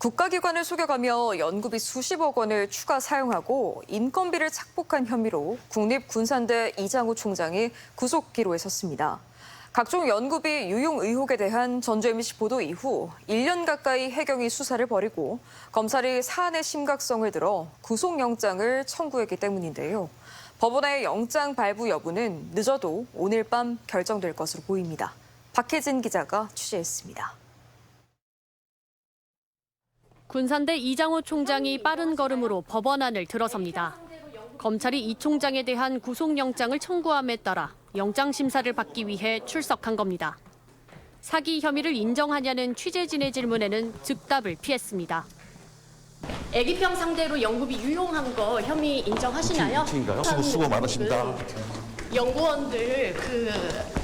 국가기관을 속여가며 연구비 수십억 원을 추가 사용하고 인건비를 착복한 혐의로 국립군산대 이장우 총장이 구속 기로에 섰습니다. 각종 연구비 유용 의혹에 대한 전주 MBC 보도 이후 1년 가까이 해경이 수사를 벌이고 검찰이 사안의 심각성을 들어 구속영장을 청구했기 때문인데요. 법원의 영장 발부 여부는 늦어도 오늘 밤 결정될 것으로 보입니다. 박혜진 기자가 취재했습니다. 군산대 이장우 총장이 빠른 걸음으로 법원 안을 들어섭니다. 검찰이 이 총장에 대한 구속영장을 청구함에 따라 영장 심사를 받기 위해 출석한 겁니다. 사기 혐의를 인정하냐는 취재진의 질문에는 즉답을 피했습니다. 애기병 상대로 연구비 유용한 거 혐의 인정하시나요? 수고 많으십니다. 연구원들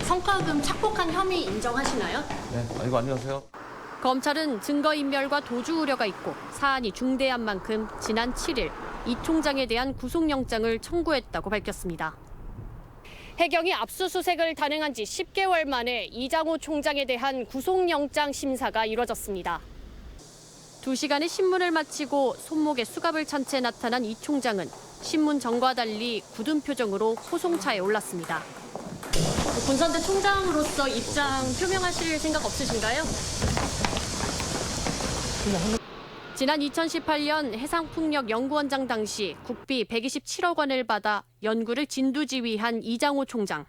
성과금 착복한 혐의 인정하시나요? 네, 아이고 안녕하세요. 검찰은 증거인멸과 도주 우려가 있고 사안이 중대한 만큼 지난 7일 이 총장에 대한 구속영장을 청구했다고 밝혔습니다. 해경이 압수수색을 단행한 지 10개월 만에 이장우 총장에 대한 구속영장 심사가 이뤄졌습니다. 2시간의 신문을 마치고 손목에 수갑을 찬 채 나타난 이 총장은 신문 전과 달리 굳은 표정으로 소송차에 올랐습니다. 군산대 총장으로서 입장 표명하실 생각 없으신가요? 지난 2018년 해상풍력연구원장 당시 국비 127억 원을 받아 연구를 진두지휘한 이장우 총장.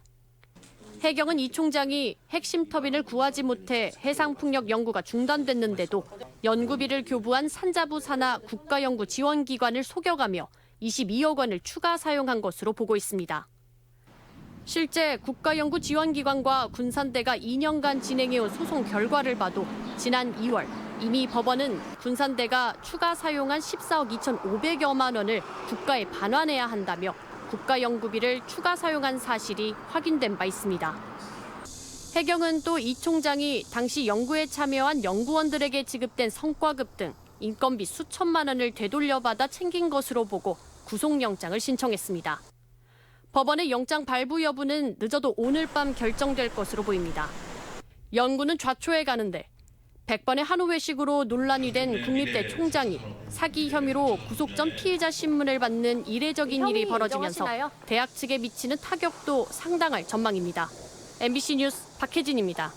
해경은 이 총장이 핵심 터빈을 구하지 못해 해상풍력 연구가 중단됐는데도 연구비를 교부한 산자부 산하 국가연구지원기관을 속여가며 22억 원을 추가 사용한 것으로 보고 있습니다. 실제 국가연구지원기관과 군산대가 2년간 진행해온 소송 결과를 봐도 지난 2월 이미 법원은 군산대가 추가 사용한 14억 2,500여만 원을 국가에 반환해야 한다며 국가연구비를 추가 사용한 사실이 확인된 바 있습니다. 해경은 또 이 총장이 당시 연구에 참여한 연구원들에게 지급된 성과급 등 인건비 수천만 원을 되돌려받아 챙긴 것으로 보고 구속영장을 신청했습니다. 법원의 영장 발부 여부는 늦어도 오늘 밤 결정될 것으로 보입니다. 연구는 좌초해 가는데 100번의 한우 회식으로 논란이 된 국립대 총장이 사기 혐의로 구속 전 피의자 신문을 받는 이례적인 일이 벌어지면서 대학 측에 미치는 타격도 상당할 전망입니다. MBC 뉴스 박혜진입니다.